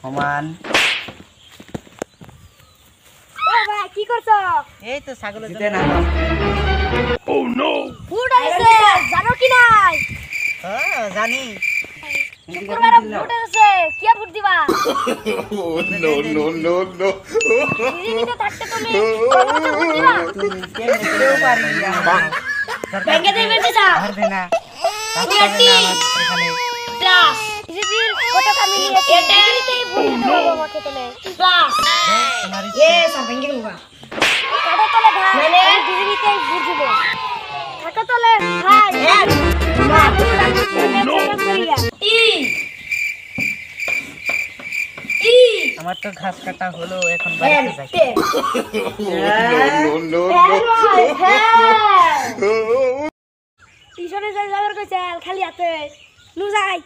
সমান। ও ভাই কি করছো? এই তো ছাগলের জিতে জন্য। না। ও নো। ফুট আছে জানো কি নাই? হ্যাঁ জানি। শুক্রবারে ফুট আছে কি ফুট দিবা? No, no, no, no. দিদিতে থাকতে তুমি ফুট দিবা? তুমি কেমনে কেউ পারি ব্যাংকে দিয়ে বেঁচে যাও। পারবে না। তুমি একটি প্লাস দিদির কত কামি নিয়েছে দিদিতেই ফুট দিতে হবে আমাকে তোলে প্লাস এ স্যার ব্যাংকে দেবো কাটা তোলে ভাই মানে দিদিতেই ফুট দিব কাটা তোলে ভাই মা আমার তো ঘাস কাটা হলো এখন বাড়িতে যাই। No, no, no. টিশনে যাই যাবার কইছে খালি হাতে নু যাই